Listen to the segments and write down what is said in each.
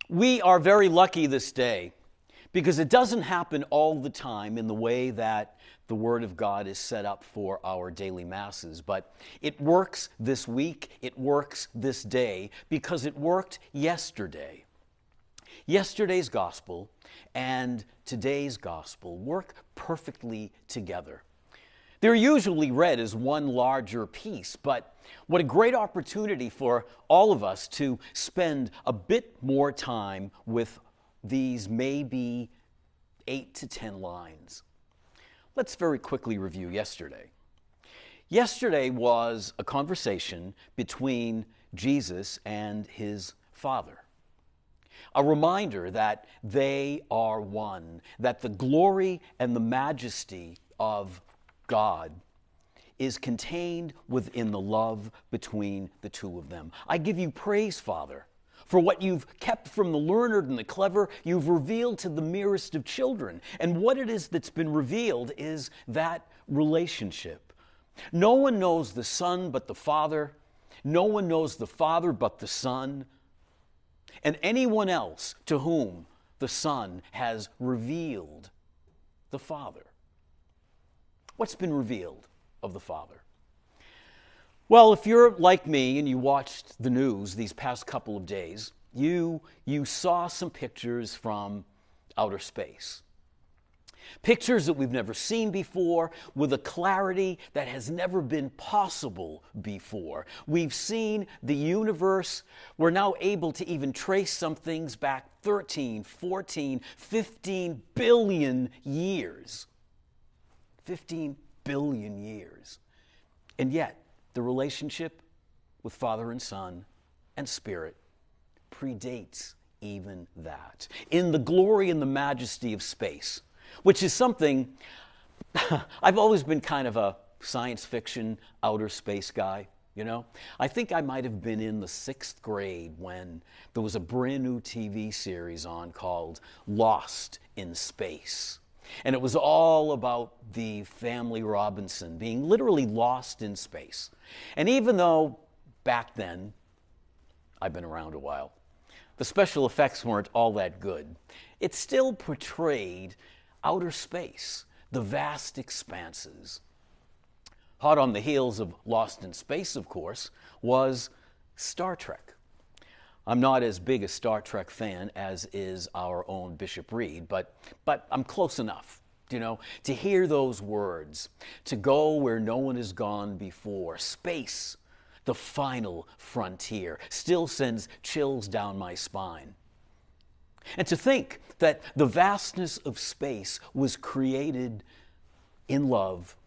We are very lucky this day because it doesn't happen all the time in the way that the Word of God is set up for our daily masses. But it works this week, it works this day, because it worked yesterday. Yesterday's gospel and today's gospel work perfectly together. They're usually read as one larger piece, but what a great opportunity for all of us to spend a bit more time with these maybe 8 to 10 lines. Let's very quickly review yesterday. Yesterday was a conversation between Jesus and his Father. A reminder that they are one, that the glory and the majesty of God is contained within the love between the two of them. I give you praise, Father, for what you've kept from the learned and the clever, you've revealed to the merest of children. And what it is that's been revealed is that relationship. No one knows the Son but the Father. No one knows the Father but the Son. And anyone else to whom the Son has revealed the Father. What's been revealed of the Father? Well, if you're like me and you watched the news these past couple of days, you saw some pictures from outer space. Pictures that we've never seen before with a clarity that has never been possible before. We've seen the universe. We're now able to even trace some things back 13, 14, 15 billion years. 15 billion years. And yet, the relationship with Father and Son and Spirit predates even that. In the glory and the majesty of space, which is something, I've always been kind of a science fiction outer space guy, you know? I think I might have been in the 6th grade when there was a brand new TV series on called Lost in Space. And it was all about the family Robinson being literally lost in space. And even though back then, I've been around a while, the special effects weren't all that good, it still portrayed outer space, the vast expanses. Hot on the heels of Lost in Space, of course, was Star Trek. I'm not as big a Star Trek fan as is our own Bishop Reed, but I'm close enough, you know, to hear those words, to go where no one has gone before. Space, the final frontier, still sends chills down my spine. And to think that the vastness of space was created in love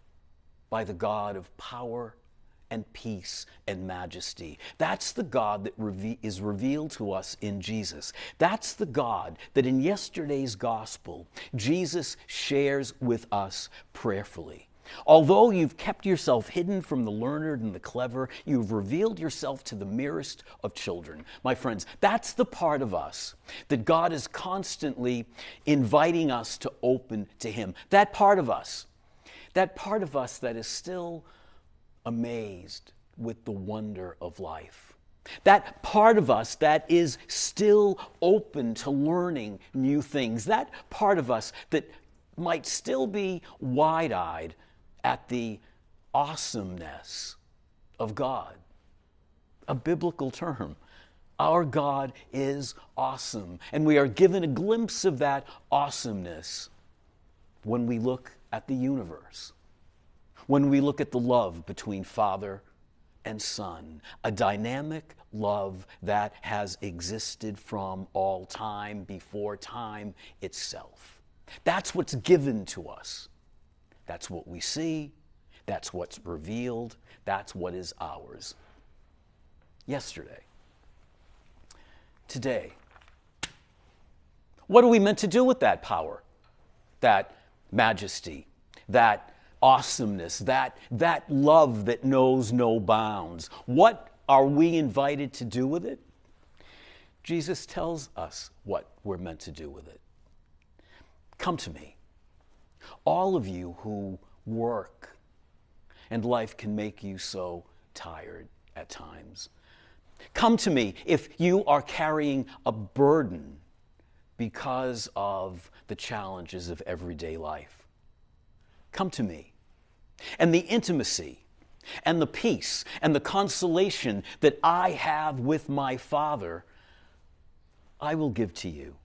by the God of power and peace and majesty. That's the God that is revealed to us in Jesus. That's the God that in yesterday's gospel, Jesus shares with us prayerfully. Although you've kept yourself hidden from the learned and the clever, you've revealed yourself to the merest of children. My friends, that's the part of us that God is constantly inviting us to open to Him. That part of us that is still amazed with the wonder of life. That part of us that is still open to learning new things. That part of us that might still be wide-eyed at the awesomeness of God. A biblical term. Our God is awesome, and we are given a glimpse of that awesomeness when we look at the universe. When we look at the love between Father and Son, a dynamic love that has existed from all time, before time itself. That's what's given to us. That's what we see. That's what's revealed. That's what is ours. Yesterday. Today. What are we meant to do with that power? That majesty? That awesomeness, that love that knows no bounds. What are we invited to do with it? Jesus tells us what we're meant to do with it. Come to me, all of you who work, and life can make you so tired at times. Come to me if you are carrying a burden because of the challenges of everyday life. Come to me. And the intimacy and the peace and the consolation that I have with my Father, I will give to you.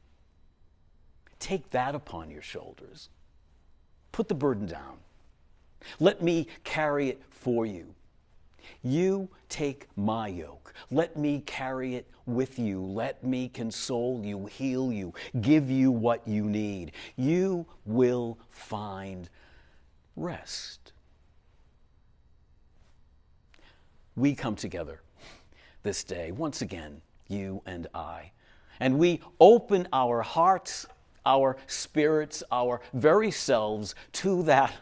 Take that upon your shoulders. Put the burden down. Let me carry it for you. You take my yoke. Let me carry it with you. Let me console you, heal you, give you what you need. You will find rest. We come together this day, once again, you and I, and we open our hearts, our spirits, our very selves to that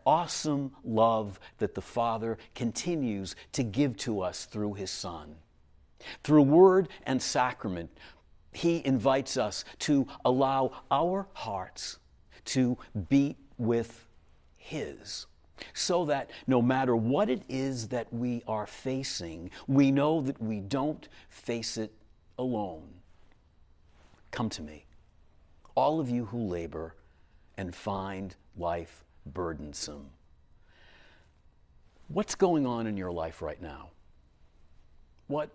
awesome love that the Father continues to give to us through His Son. Through word and sacrament, He invites us to allow our hearts to beat with His, so that no matter what it is that we are facing, we know that we don't face it alone. Come to me, all of you who labor and find life burdensome. What's going on in your life right now? What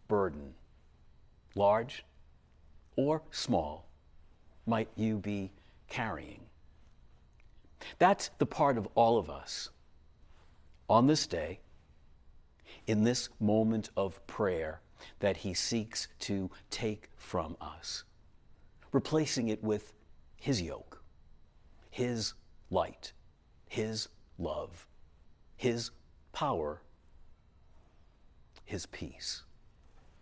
burden, large or small, might you be carrying? That's the part of all of us on this day, in this moment of prayer, that He seeks to take from us, replacing it with His yoke, His light, His love, His power, His peace.